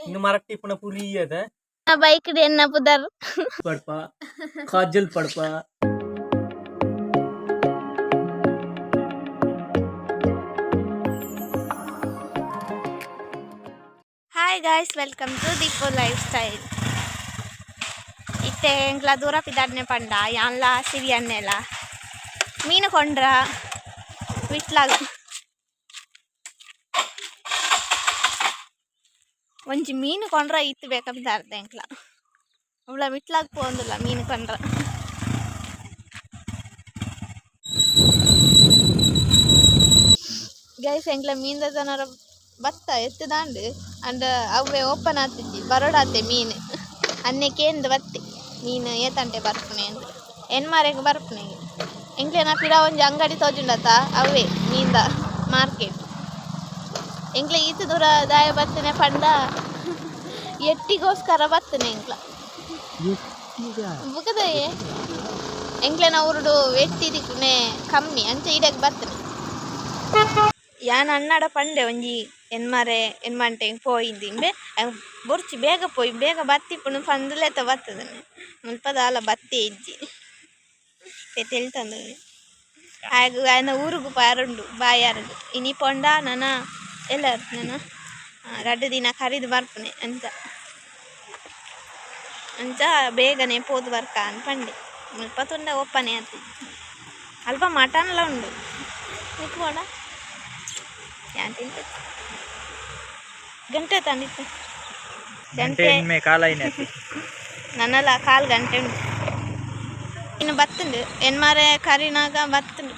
ಇನ್ನು ಮರಾಠಿ ಪುನ ಪುರಿ ಅದ ಬೈಕ್ ಎನ್ನ ಪುದರ್ ಪಡ್ಪ ಕಾಜಲ್ ಪಡ್ಪ hi guys, welcome to Deepo life style. ಇತ್ತೆ ಎಂಕ್ಲ ದೂರ ಪಿದಾಡ್ನೆ ಪಂಡ ಯಾನ್ಲ ಸಿರಿ ಅನ್ನೆಲ ಮೀನು ಕೊಂಡ್ರ ವಿಟ್ಲಾಗ ಒಂಜಿ ಮೀನು ಕೊಂಡ್ರ ಇತ್ತು ಬೇಕಾ ಬಿದ್ದಾರ್ದೆ ಎಂಕ್ಲ ಅವಳ ವಿಟ್ಲಾಗ ಪೋಂದಿಲ್ಲ ಮೀನು ಕೊಂಡ್ರ. ಗೈಸ್ ಎಂಕ್ಲ ಮೀನ್ದ ಜನರ ಬತ್ತ ಎತ್ತದಾಂಡು ಅಂಡ್ ಅವೇ ಓಪನ್ ಆತಿಜ್ಜಿ ಬರೋಡಾತೆ ಮೀನು ಅನ್ನೆಕೇಂದು ಬತ್ತೆ ಮೀನು ಏತಂಟೆ ಬರ್ಪುನೆ ಅಂತ ಎನ್ಮಾರೆಗೆ ಬರ್ಪುನೆ ಎಂಕ್ಲೆನ ಪಿರ ಒಂಜಿ ಅಂಗಡಿ ತೋಜುಂಡತ ಅವೇ ಮೀನ್ದ ಮಾರ್ಕೆಟ್ ಎಂಕ್ಲೆ ಈತ ದೂರ ದಾಯ ಬತ್ತನೆ ಪಂಡ ಎಟ್ಟಿಗೋಸ್ಕರ ಬತ್ತನೆ ಎಂಕ್ಲ ಬುಕದಯ್ಯೆ ಎಂಕ್ಲೆನ ಉರುಡು ಎಟ್ಟಿದಿಕ್ಕನೆ ಕಮ್ಮಿ ಅಂಚ ಇಡಕ್ಕೆ ಬತ್ತನೆ. ಯಾನ್ ಅಣ್ಣಾಡ ಪಂಡೆ ಒಂಜಿ ಎನ್ಮಂಟೆ ಪೋಯಿಂದಿಂಬೆ ಬೊರ್ಚಿ ಬೇಗ ಪೋಯಿ ಬೇಗ ಬತ್ತಿಪ್ಪುನು ಪಂದುಲೆತ ಬತ್ತದನೆ ಮುಲ್ಪದ ಆಲ ಬತ್ತೆ ಇಜ್ಜಿ ತೆಲ್ತಂದು ಆಗ ಆಯ್ನ ಊರುಗು ಪಾರುಂಡು ಬಾಯಾರುಗು ಇನಿ ಪೊಂಡ ನನ ಎಲ್ಲ ನಾನು ರಡ್ಡು ದಿನ ಕರಿದು ಬರ್ಪುನೆ ಅಂತ ಬೇಗನೆ ಪೋದು ಬರ್ಕ ಅನ್ಪಂಡೆ ಮುಲ್ಪ ತುಂಡ ಒಪ್ಪನೆ ಆತಿಜ್ಜಿ ಅಲ್ಪ ಮಟನ್ಲ ಉಂಡು ನಿಕ್ಕೋಣ ಯಾನ್ ತಿಂತ ಗಂಟೆ ತಂದಿತ್ತು ಗಂಟೆ ನನ್ನಲ್ಲ ಕಾಲು ಗಂಟೆ ಉಂಟು ಇನ್ನು ಬತ್ತುಂಡು ಎನ್ಮಾರೆ ಕರಿನಾಗ ಬತ್ತುಂಡು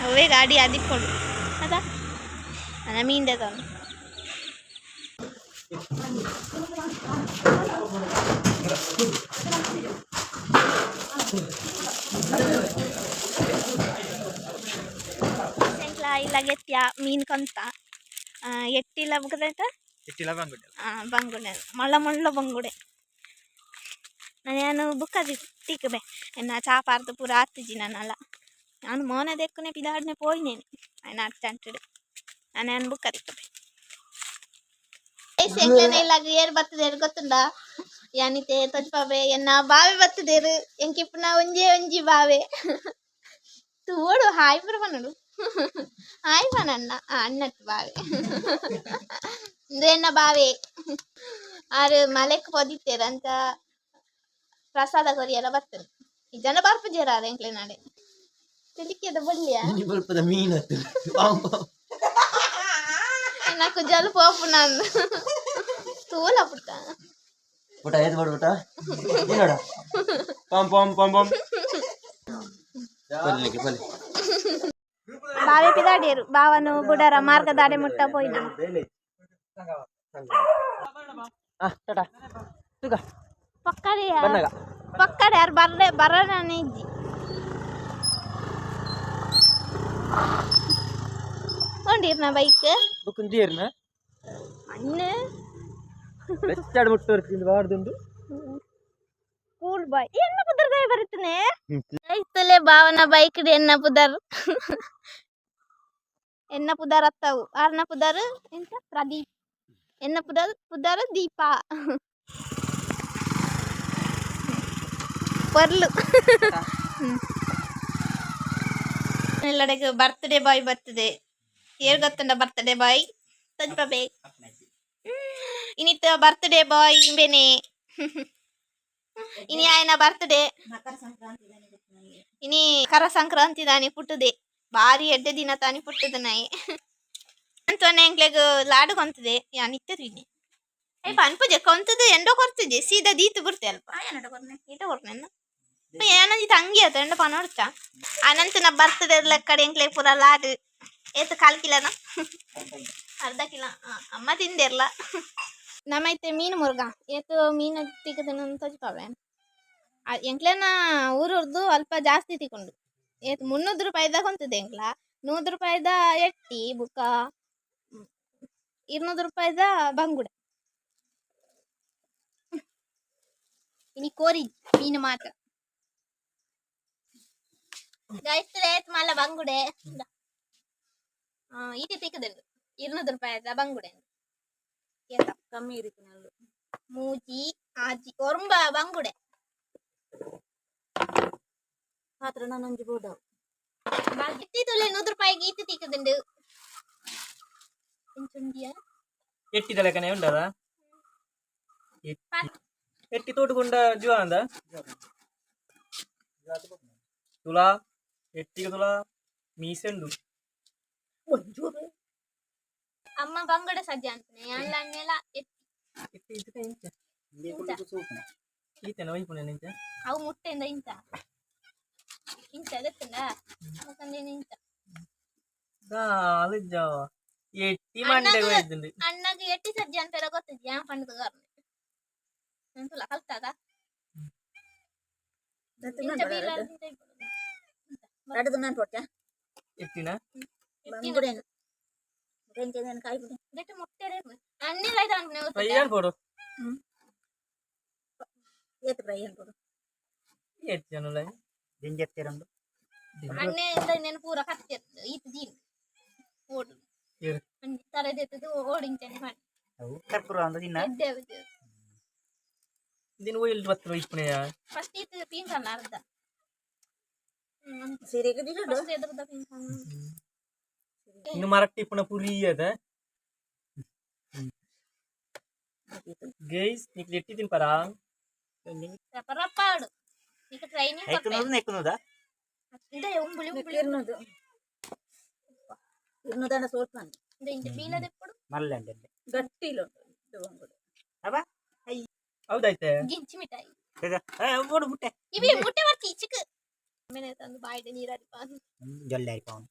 ಅವೇ ಗಾಡಿ ಅದಿಕ್ಕೊಂಡು ಅದಾ ನನ್ನ ಮೀಂದೆ ತಂದು ಇಲ್ಲ ಗೆತ್ಯ ಮೀನು ಕೊಂತ ಎಟ್ಟಿಲ್ಲ ಬುಗದಾಯ್ತ ಬಂಗುಡೆ ಮಳ್ಳ ಮಳ್ಳ ಬಂಗುಡೆ ನಾನು ಬುಕ್ಕದಿ ತಿಕ್ಕಬೆ ಎನ್ನ ಚಾಪಾರ್ದು ಪೂರ ಆತಿಜಿ ನನ್ನಲ್ಲ ನಾನು ಮೋನೆ ದೆಕ್ಕನೆ ಪಿದಾಡ್ನೆ ಪೋಯ್ನೇನೆ ಆಯ್ನ ಅರ್ಚಂಟಿಡು ನಾನು ಬುಕ್ಕ ತಿಕ್ಕಬೆ ಎಂಕ್ಲೆನೆ ಇಲ್ಲ ಏರ್ ಬರ್ತದೇರು ಗೊತ್ತುಂಡ ಯಾನಿತೆ ತೊಜ್ಪಾಬೆ ಎನ್ನ ಬಾವೆ ಬರ್ತದೇರು ಎಂಕಿಪ್ಪುನ ಒಂಜಿ ಬಾವೆ ತೋಡು ಹಾಯ್ ಬರ್ಬನಡು ಹಾಯ್ ಬನಣ್ಣ ಅಣ್ಣತ್ ಬಾವೆ ಎನ್ನ ಬಾವೆ ಆರು ಮಲೆಕ್ ಪೊದಿತ್ತೇರಂತ ಪ್ರಸಾದ ಕೊರಿಯೆಲ್ಲ ಬರ್ತದೆ ಈ ಜನ ಬರ್ಪುಜೇರ ಎಂಕ್ಲೆ ನಾಡೆ ತಿಲಿಕ್ಯದ ಬಳ್ಳಿಯ ಮೀನು నాకు జలుపు పోపున్నాను తోల పుట్ట పుట్ట ఏది పడు పుట్ట తినడా పం పం పం పం పల్లికి పల్లి బావే పిదాడేరు బావను బుడర మార్గ దాడే ముట్ట పోయిన ಟಾಟಾ ತುಗ ಪಕ್ಕಡೆ ಯಾರು ಬರನೇ ಇಜ್ಜಿ ಕೊಂಡಿರ್ನ ಬೈಕ್ ಬುಕ್ಕುಂದಿರ್ನ ಅಣ್ಣೆ ಬೆಚ್ಚಾಡ ಮುಟ್ಟೋರ್ತಿಂದು ಬಾರ್ದುಂಡು ಕೂಲ್ ಬಾಯ್ ಎನ್ನ ಪುದರ್ ಗಾಯ ಬರುತ್ತನೆ ಐತಲೆ ಭಾವನ ಬೈಕ್ ಎನ್ನ ಪುದರ್ ಅತ್ತವು ಆರ್ನ ಪುದರ್ ಎಂತ ಪ್ರದೀಪ್ ಎನ್ನ ಪುದರ್ ದೀಪ ಪರ್ಲು ಎಲ್ಲಡೆಗೆ ಬರ್ತ್ಡೇ ಬಾಯ್ ಬರ್ತದೆ ಏರ್ ಗೊತ್ತಂಡ ಬರ್ತ್ಡೇ ಬಾಯ್ ತಜ್ಬೆ ಇನ್ನಿತ್ತ ಬರ್ತ್ಡೇ ಬಾಯ್ ಇಂಬೆನೆ ಇನಿ ಆಯ್ನ ಬರ್ತ್ಡೇ ಇನಿ ಕರ ಸಂಕ್ರಾಂತಿ ದಾನಿ ಪುಟ್ಟದೆ ಬಾರಿ ಎಡ್ಡೆ ದಿನ ತಾನಿ ಪುಟ್ಟದ ನಾಯಿ ಅಂತೊನ್ನೆ ಎಂಕ್ಲೆಗ್ ಲಾಡು ಕೊಂತದೆ ಯಾನ್ ಇತ್ತ ತಿನ್ನಿ ಅಯ್ಯ ಅನ್ಪುಜೆ ಕೊಂತದೆ ಎಂಡೋ ಕೊರ್ತದೆ ಸೀದಾ ದೀತು ಬಿಡ್ತೆ ಅಲ್ಪ ಇಟ ಕೊಡ್ತೇನೆ ಏನಂದಿ ತಂಗಿ ಆತ ಎಂಡ ಪನೋಡ್ತ ಅನಂತ ನಾ ಬರ್ತದೆ ಕಡೆ ಎಂಕ್ಲೆ ಪೂರ ಲಾಡು ಏತು 1/4 ಕಿಲೋನ ಅರ್ಧ ಕಿಲೋ ಅಮ್ಮ ತಿಂದಿರ್ಲ ನಮ್ಮೈತೆ ಮೀನು ಮುರುಗ ಏತು ಮೀನು ತಿಕ್ಕದನ ತಜ್ಪಾವೆ ಎಂಕ್ಲೆನ ಊರದ್ದು ಅಲ್ಪ ಜಾಸ್ತಿ ತಿಕ್ಕೊಂಡು ಏತು 300 ರೂಪಾಯಿದಾಗ ಹೊಂತದೆ ಎಂಕ್ಲ 100 ರೂಪಾಯಿದ ಎಟ್ಟಿ ಬುಕ್ಕ 200 ರೂಪಾಯಿದ ಬಂಗುಡೆ ಇನಿ ಕೋರಿ ಮೀನು ಮಾತ್ರ ಗೈಸ್ರೆ ಮಲ್ಲ ಬಂಗುಡೆ ಇಟಿ ತಿಕ್ಕದೆ 200 ರೂಪಾಯಿದ ಬಂಗುಡೆ ಕಮ್ಮಿ ಇರಿತಿನಲ್ಲು ಮೂಜಿ ಆಜಿ ಒರಂಬ ಬಂಗುಡೆ ಪಾತ್ರ ನಾನೊಂಜಿ ಬೋಡ ಇತ್ತಿ ತೊಲೆ 100 ರೂಪಾಯಿಗೆ ಈತ ತಿಕ್ಕದುಂಡು ಇಂಚುಂಡಿಯ ಎಟ್ಟಿದ ಲೆಕ್ಕನೆ ಉಂಡದ ಎಟ್ಟಿ ತೋಟುಕೊಂಡ ಜೀವ ಅಂದ ತುಲಾ ಎಟ್ಟಿಗೆ ತುಲಾ ಮೀಸೆಂಡು ಅಮ್ಮ ಬಂಗುಡೆ ಸಜ್ಜೆ ಅಂತಾನೆ ಅಣ್ಣೆಲ್ಲ ಎಟ್ಟಿ ಇದಕ್ಕೆ ಇಂಚ ಈತನ ವೈಪುಣ್ಯ ನಿಂಚ ಅವು ಮುಟ್ಟೆಯಿಂದ ಇಂತ ಅದಕ್ಕಂದ ಮುಖಂದೇನು ಇಂತ ಅಲ್ಲಿದ್ದ ಎಟ್ಟಿ ಮಂಡೆ ಹೋಯ್ತಂದು ಅಣ್ಣಗೆ ಎಟ್ಟಿ ಸಜ್ಜೆ ಅಂತಾರ ಗೊತ್ತಿದ್ಯಾ ಪಂಡದ ಗಾರ್ನೆ ನಂತುಲ ಕಲ್ತಾಗ ರಡದು ನಾನು ಕೊಟ್ಟೆ ಎಟ್ಟಿನ ಬಂಗುಡೆನು ರೆಂಚೆನ ಕಾಯಿ ಬಿಡು ಬೆಟ್ಟ ಮುಟ್ಟೆರೆ ಅನ್ನೆ ರೈತ ಅನ್ನೆ ಪ್ರಯಾಣ ಕೊಡು ಏತ್ ಪ್ರಯಾಣ ಕೊಡು ಎಟ್ಟು ಜನಲ್ಲ ದಿಂಜೆತ್ತಿರಂದು ಅನ್ನೆ ನೆನ ಪೂರ ಕತ್ತಿರ್ತದೆ ಈತ ದೀನ್ ಓಡು ತರದೆತ್ತದು ಓಡಿಂಚನೆ ಮಾಡಿ ಅವು ಕರ್ಪೂರ ಅಂದ ತಿನ್ನ ದಿನ ಒಯ್ಲ್ ಬತ್ತು ವೈಪುಣ್ಯ ಫಸ್ಟ್ ಈತ ಪಿಂಕಲ್ಲ ಅರ್ಧ ಸೀರೆಗೆ ದಿಡು ಫಸ್ಟ್ ಎದ್ರದ ಪಿಂಕಲ್ಲ ಇನ್ನು ಮರಟ್ಟಿ ಪುನಃ ಪುರಿ ಅದ ಗೈಸ್ ನೀಕ್ ಎಟ್ಟಿ ತಿನ್ ಪರ ರಪ್ಪಾಡು ಈಗ ಟ್ರೈನಿಂಗ್ ನೆಕ್ಕುನುದಾ ಇದೆ ಉಂಬುಳಿ ಉಂಬುಳಿ ಇರ್ನದು ಇರ್ನದಣ್ಣ ಸ್ವಲ್ಪ ಇದೆ ಇಂತ ಬೀಲದೆಪ್ಪಡು ಮಲ್ಲೆಂಡೆ ಗಟ್ಟಿಲ ಉಂಟು ಬಂಗುಡೆ ಅವ ಹೌದಾಯ್ತೆ ಗಿಂಚಿ ಮಿಠಾಯಿ ಓಡು ಮುಟ್ಟೆ ಇವೆ ಮುಟ್ಟೆ ಬರ್ತಿ ಚಿಕ್ಕ ಆಮೇಲೆ ತಂದು ಬಾಯಿಡೆ ನೀರಾಡಿ ಪಾದು ಜೊಲ್ಲೆ ಆಯ್ತು ಅವನು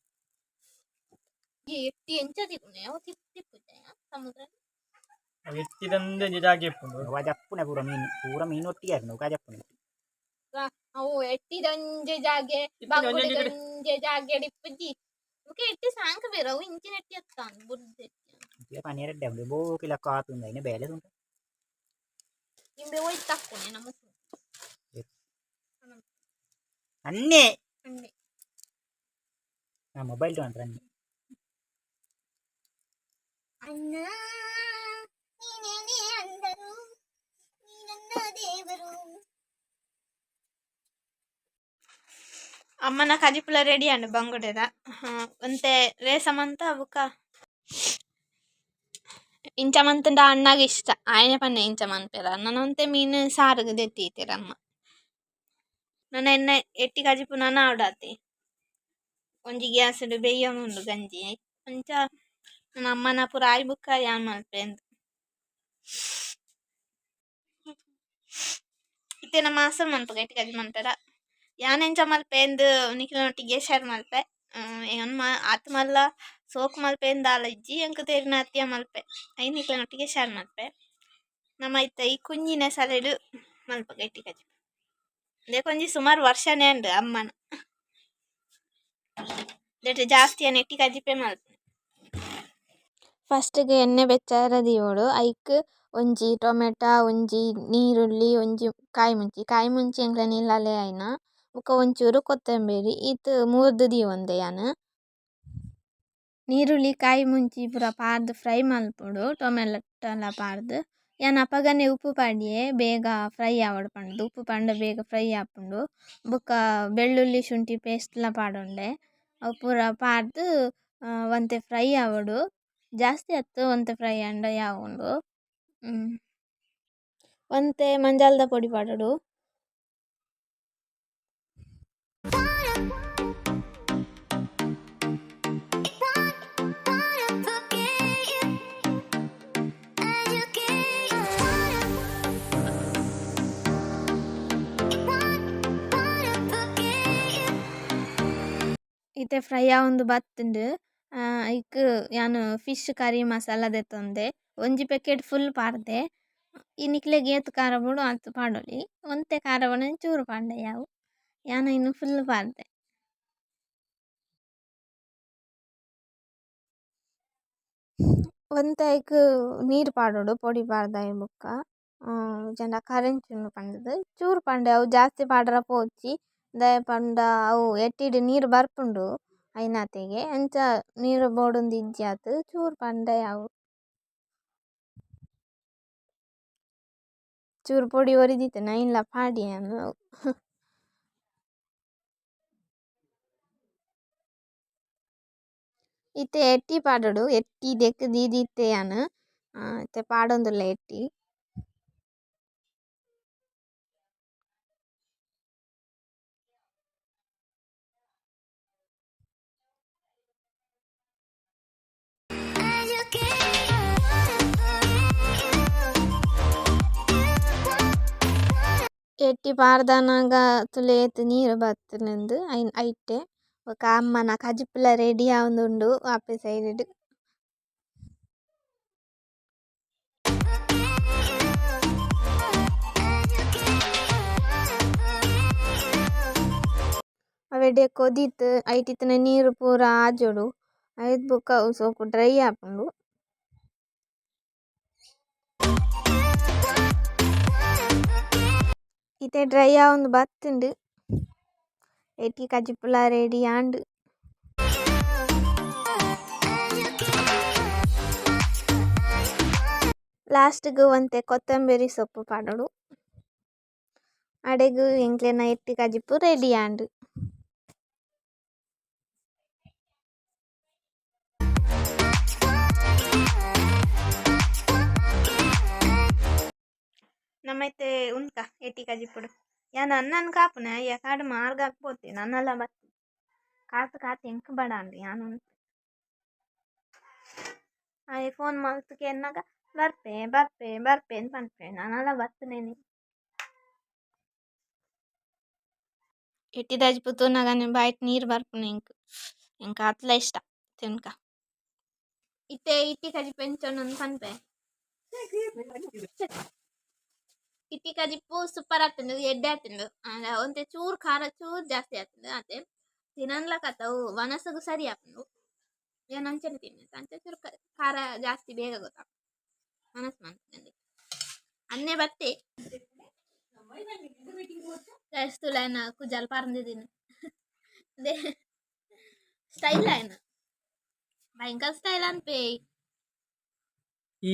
ಎಟ್ಟಿ ಎಂಚದಿಗುನೆ ಅವು ತಿಪ್ಪುತ್ತೆ ಸಮುದ್ರ ಎಟ್ಟಿದಂದೆ ಜಾಗೆ ಇಪ್ಪುಂಡು ವಾಜಪ್ಪುನೆ ಪೂರ ಮೀನು ಒಟ್ಟಿಗೆ ಆಯ್ತು ವಾಜಪ್ಪುನೆ ಅವು ಎಟ್ಟಿದಂಜೆ ಜಾಗೆ ಬಂಗುಡೆ ಜಾಗೆ ಡಿಪ್ಪುಜಿ ಓಕೆ ಎಟ್ಟಿ ಸಾಂಕ ಬೇರವು ಇಂಚಿನ ಎಟ್ಟಿ ಎತ್ತಾನು ಬುರ್ದೆ ಪನೀರೆಡ್ಡೆ ಉಂಟು ಬೋಕಿಲ ಕಾತುಂದ ಇನ್ನು ಬೇಲೆ ಉಂಟು ಇಂಬೆ ಹೋಯ್ತು ತಕ್ಕೊನೆ ನಮ್ಮ ಅನ್ನೆ ಅನ್ನೆ ನಾ ಮೊಬೈಲ್ ತಗೊಂಡ್ರೆ ಅನ್ನೆ ಅಣ್ಣ ನೀನೇನೇ ಅಂದರು ನೀ ನನ್ನ ದೇವರು ಅಮ್ಮನ ಕಜಿಪುಲ ರೆಡಿ ಅಂಡು ಬಂಗುಡೆದ ಒಂತೆ ರೇಸಮಂತ ಬುಕ್ಕ ಇಂಚಮಂತಂಡ ಅಣ್ಣಗೆ ಇಷ್ಟ ಆಯ್ನೆ ಪನ್ನೆ ಇಂಚಮಂತೇರ ನನ್ನೊಂತೆ ಮೀನು ಸಾರಿಗೆ ದೆತ್ತೀತೀರ ಅಮ್ಮ ನನ್ನ ಎಣ್ಣೆ ಎಟ್ಟಿ ಕಜಿಪು ನನ್ನ ಆಡಾತಿ ಒಂಜಿ ಗ್ಯಾಸ್ ಬೇಯ್ಯೊಂದುಂಡು ಗಂಜಿ ಅಂಚ ನನ್ನ ಅಮ್ಮನ ಪೂರ ಆಯ್ ಬುಕ್ಕ ಯಾನ್ ಮಲ್ಪೆ ಅಂತ ಇತ್ತೇನ ಮಾಸಲ್ ಮನ್ಪಗ ಎಟ್ಟಿ ಕಜಿ ಮಂತಾರ ಯಾನ್ ಎಂಚ ಮಲ್ಪೆ ಎಂದು ನಿಖಿಲನೊಟ್ಟಿಗೆ ಶೇರ್ ಮಲ್ಪೆ ಆತ್ ಮಲ್ಲ ಸೋಕು ಮಲ್ಪೆ ಎಂದು ಆಲ ಇಜ್ಜಿ ಎಂಕ ತೇರಿನ ಅತ್ತಿಯ ಮಲ್ಪೆ ಐ ನಿಖಿಲನೊಟ್ಟಿಗೆ ಶೇರ್ ಮಲ್ಪೆ ನಮ್ಮ ಇತ್ತ ಈ ಕುಂಜಿನ ಸಲೆಡು ಮಲ್ಪಗ ಎಟ್ಟಿ ಕಜಿ ಅದೇ ಕೊಂಜಿ ಸುಮಾರು ವರ್ಷನೇ ಉಂಡು ಅಮ್ಮನ ದಟ್ ಜಾಸ್ತಿ ಎಟ್ಟಿ ಕಜಿಪೆ ಮಲ್ಪೆ ಫಸ್ಟ್ಗೆ ಎಣ್ಣೆ ಬೆಚ್ಚಾರ ದೀವೋಡು ಐಕ್ ಒಂಜಿ ಟೊಮೆಟೊ ಒಂಜಿ ನೀರುಳ್ಳಿ ಒಂಜಿ ಕಾಯಿ ಮುಂಚಿ ಎಂಕ್ಲೆ ನೀಲಲೆ ಆಯ್ನ ಬೊಕ ಒಂಚೂರು ಕೊತ್ತಂಬರಿ ಈತ್ ಮೂರ್ದು ದೀವೊಂದೆ ಯಾನ್ ನೀರುಳ್ಳಿ ಕಾಯಿ ಮುಂಚಿ ಪೂರ ಪಾರ್ದು ಫ್ರೈ ಮಲ್ಪೊಡು ಟೊಮೆಟೊ ಎಲ್ಲ ಪಾರ್ದು ಯಾನ್ ಅಪಗನೆ ಉಪ್ಪು ಪಾಡಿಯೆ ಬೇಗ ಫ್ರೈ ಆವಡ್ ಪಂಡ್ ಉಪ್ಪು ಪಂಡ ಬೇಗ ಫ್ರೈ ಆಪುಂಡು ಬೊಕ ಬೆಳ್ಳುಳ್ಳಿ ಶುಂಠಿ ಪೇಸ್ಟ್ ಲ ಪಾಡೊಂಡೆ ಅವು ಪೂರ ಪಾರ್ದು ಒಂತೆ ಫ್ರೈ ಆವಡು ಜಾಸ್ತಿ ಅತ್ತು ಒಂತೆ ಫ್ರೈ ಆಂಡ ಯಾವುಂಡು ಒಂತೆ ಮಂಜಾಲ್ದ ಪೊಡಿ ಪಾಡೋಡು ಇತ್ತೆ ಫ್ರೈ ಆವೊಂದು ಬತ್ತುಂಡು ಐಕ್ ಯಾನ್ ಫಿಶ್ ಕರಿ ಮಸಾಲ ದೆತ್ತೊಂದೆ ಒಂಜಿ ಪ್ಯಾಕೆಟ್ ಫುಲ್ ಪಾರ್ದೆ ಈ ನಿಕ್ಲೆಗ್ ಏತ್ ಖಾರ ಬೋಡು ಅತ್ ಪಾಡೊಲಿ ಒಂತೆ ಖಾರ ಬಣ್ಣ ಚೂರು ಪಾಂಡೆ ಯಾವು ಯಾನ ಇನ್ನು ಫುಲ್ ಪಾರ್ದೆ ಒಂತೆ ಐಕ್ ನೀರು ಪಾಡೋಡು ಪೊಡಿ ಪಾಡ್ದಾಯ್ ಬುಕ್ಕ ಜನ ಕರೆಂಚುಂಡು ಪಂಡದು ಚೂರು ಪಾಂಡೆ ಅವು ಜಾಸ್ತಿ ಪಾಡ್ರ ಪೋಚಿ ದಯ ಪಂಡ ಅವು ಎಟ್ಟಿಡ್ ನೀರು ಬರ್ಪುಂಡು ಐನಾತೆಗೆ ಅಂಚ ನೀರು ಬೋಡೊಂದು ಇಜ್ಜಿ ಆತು ಚೂರು ಪಂಡ ಯಾವು ಚೂರು ಪೊಡಿ ಒರಿದಿತ್ತನ ಇಲ್ಲ ಪಾಡಿ ಅನ್ನು ಇತ್ತೆ ಎಟ್ಟಿ ಪಾಡೋಡು ಎಟ್ಟಿ ದೆಕ್ ದೀದಿತ್ತೆ ಯಾನು ಇತ್ತೆ ಪಾಡೊಂದುಲ್ಲ ಎಟ್ಟಿ ಎಟ್ಟಿ ಪಾರ್ದನಾಗ ತುಲೇತ್ ನೀರು ಬತ್ತುಂಡು ಐಟೆ ಬೊಕ ಅಮ್ಮನ ಕಜಿಪ್ಪುಲ ರೆಡಿ ಆವೊಂದುಂಡು ಆಪೆ ಸೈಡ್ ಅವೆಡೆ ಕೊದಿತ್ ಐಟಿತ್ತನ ನೀರು ಪೂರ ಆಜೊಡು ಐತ್ ಬೊಕ ಅವು ಸೋಕು ಡ್ರೈ ಆಪುಂಡು ಇತ್ತೆ ಡ್ರೈ ಆವೊಂದು ಬತ್ತುಂಡು ಎಟ್ಟಿ ಕಜಿಪ್ಪುಲ ರೆಡಿ ಆಂಡ್ ಲಾಸ್ಟ್ಗ್ ಒಂತೆ ಕೊತ್ತಂಬರಿ ಸೊಪ್ಪು ಪಾಡೋಡು ಅಡೆಗ್ ಎಂಕ್ಲೆನ ಎಟ್ಟಿ ಕಜಿಪ್ಪು ರೆಡಿ ಆಂಡ್ ನಮ್ಮೈತೆ ಉಂಟ ಎಟ್ಟಿ ಕಜಿಪ್ಪುಡು ಯಾನ್ ಅನ್ನನ್ ಕಾಪುನ ಅಯ್ಯ ಕಾಡು ಮಾರ್ಗ ಹಾಕ್ಬೋತೆ ನನ್ನೆಲ್ಲ ಬತ್ತು ಕಾತು ಕಾತು ಎಂಕ್ ಬಡಾಂಡು ಯಾನು ಅಯ್ಯ ಫೋನ್ ಮಲ್ತಕ್ಕೆ ಎನ್ನಾಗ ಬರ್ಪೆ ಬರ್ಪೆ ಬರ್ಪೆ ಅಂತ ಪನ್ಪೆ ನಾನೆಲ್ಲ ಬತ್ತನೇನೆ ಎಟ್ಟಿ ದಜ್ಪು ತೂನಗನೆ ಬಾಯ್ಟ್ ನೀರು ಬರ್ಪುನೆ ಎಂಕ್ ಅತ್ಲ ಇಷ್ಟ ತಿನ್ಕ ಇತ್ತೆ ಇಟ್ಟಿ ಕಜಿಪ್ಪು ಎಂಚೊಂದು ಪನ್ಪೆ ಇಟ್ಟಿ ಕಜಿಪ್ಪು ಸೂಪರ್ ಆಗ್ತುಂಡು ಎಡ್ಡೆ ಆಗ್ತುಂಡು ಒಂತೆ ಚೂರು ಖಾರ ಚೂರು ಜಾಸ್ತಿ ಆಗ್ತುಂಡು ಅತ್ತೆ ತಿನ್ನನ್ಲ ಕತ್ತವು ವನಸಗು ಸರಿ ಆಪುಂಡು ಏನು ಅಂಚನೆ ತಿನ್ನೆ ಅಂಚ ಚೂರು ಖಾರ ಜಾಸ್ತಿ ಬೇಗ ಗೊತ್ತಾಗ ಮನಸ್ಸು ಮಾಡ್ತಂದೆ ಅನ್ನೆ ಬತ್ತೆ ತುಲ ಏನ ಕುಜಾಲ್ ಪರಂದಿದ್ದೀನಿ ಅದೇ ಸ್ಟೈಲ್ ಏನ ಭಯಂಕರ ಸ್ಟೈಲ್ ಅನ್ಪೇ ಈ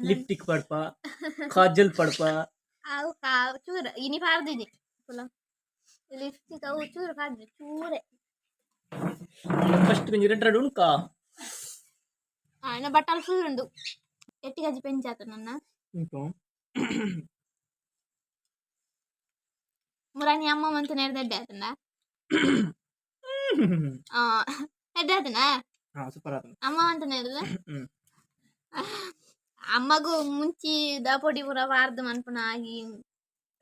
ಲಿಪ್ಟಿಕ್ ಪಡ್ಪ ಕಾಜಲ್ ಪಡ್ಪ ಅವು ಚೂರು ಇನಿ ಪಾರ್ದಿದ್ದಿ ಪುಲ ಲಿಪ್ಸ್ಟಿಕ್ ಅವು ಚೂರು ಪಾರ್ದಿ ಚೂರೆ ಫಸ್ಟ್ ಕೊಂಚ ರೆಡ್ ಉಂಕ ಇನ್ನು ಬಟ್ಟಲು ಫುಲ್ ಉಂಡು ಎಟ್ಟಿ ಕಜಿ ಪೆಂಚಾತು ನನ್ನ ಉಂಟು ಮುರಾನಿ ಅಮ್ಮ ಮಂತು ನೆರೆದ ಎಡ್ಡೆ ಆತಂಡ ಎಡ್ಡೆ ಆತನ ಸೂಪರ್ ಆತ ಅಮ್ಮ ಮಂತು ನೆರೆದ ಅಮ್ಮಗೂ ಮುಂಚಿ ದ ಪೊಡಿ ಪೂರ ಪಾರ್ದು ಮನ್ಪುನ ಆಗಿ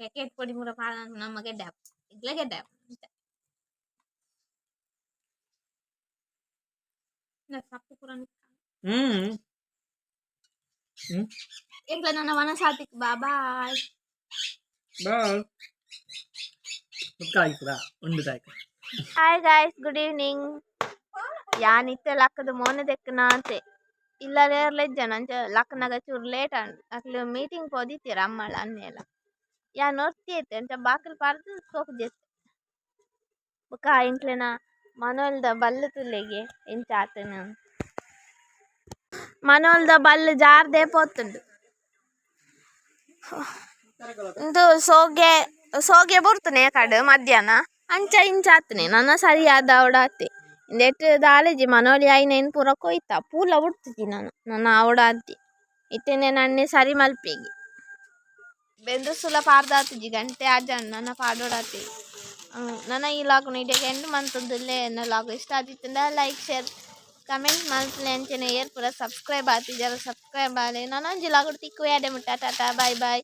ಪ್ಯಾಕೆಟ್ ಪೊಡಿ ಪೂರ ಪಾರ್ದು ಮನ್ಪುನ ಅಮ್ಮ ಗೆಡ್ಡೆ ಆಪು ಇಗ್ಲೇ ಗೆಡ್ಡೆ ಆಪು ಸಪ್ಪು ಪೂರ ಎಂಕ್ಲ ನನ್ನ ವನಸಾತಿಕ್ ಬಾಯ್ ಹಾಯ್ ಗಾಯ್ಸ್ ಗುಡ್ ಈವ್ನಿಂಗ್ ಯಾನಿತ್ತೆ ಲಕ್ಕದ ಮೋನೆ ದೆಕ್ಕನ ಅಂತೆ ಇಲ್ಲರೇರ್ಲೆಜ್ಜ ನಂಚ ಲಕ್ಕನಾಗ ಚೂರು ಲೇಟ್ ಆಂಡ್ ಅಕ್ಲು ಮೀಟಿಂಗ್ ಪೋದಿತ್ತೀರ ಅಮ್ಮಳ ಅನ್ನೆಲ್ಲ ಯಾ ನೋಡ್ತಿ ಐತೆ ಅಂಚ ಬಾಕಲ್ ಪಾರ್ದು ಸೋಕು ಜೆತ್ತೆ ಬೊಕ ಇಂಕ್ಲೆನ ಮನೋಲ್ದ ಬಲ್ಲು ತುಲೆಗೆ ಎಂಚ ಆತನು ಮನೋಲ್ದ ಬಲ್ಲು ಜಾರ್ದೆ ಪೋತುಂಡು ಇದು ಸೋಗೆ ಬುರ್ತನೆ ಕಡು ಮಧ್ಯಾಹ್ನ ಅಂಚ ಇಂಚ ಆತನೆ ನನ್ನ ಸರಿಯಾದ ಅವಡಾತೆ ಇಂದೆಟ್ಟು ದಾಲೆಜಿ ಮನೋಲಿ ಐನೇನು ಪೂರ ಕೊಯ್ತಾ ಪೂಲ ಉಡ್ತಿದ್ದಿ ನನ್ನ ಅವಡಾದ್ದಿ ಇತ್ತೇನೆ ನನ್ನೆ ಸರಿ ಮಲ್ಪೇಗಿ ಬೆಂದು ಸುಲ ಪಾರ್ದಾತಿಜಿ ಗಂಟೆ ಆಜಾನ್ ನನ್ನ ಪಾಡೋಡಾತಿ ನನ್ನ ಈ ಲಾಗ್ನು ಇಡೀಗೆ ಎಂಡ್ ಮಂತುಂದುಲ್ಲೆ ನನ್ನ ಲಾಗ್ ಇಷ್ಟ ಆದಿತ್ತಂದ ಲೈಕ್ ಶೇರ್ ಕಮೆಂಟ್ ಮಲ್ಪಲೆ ಅಂಚನೆ ಏರ್ ಪೂರ ಸಬ್ಸ್ಕ್ರೈಬ್ ಆತಿ ಜರ ಸಬ್ಸ್ಕ್ರೈಬ್ ಆಲೆ ನನ್ನ ಒಂಜಿ ಲಾಗ್ ತಿಕ್ಕು ಯಾಡೆ ಮುಟ್ಟ ಟಾಟಾ ಬಾಯ್ ಬಾಯ್.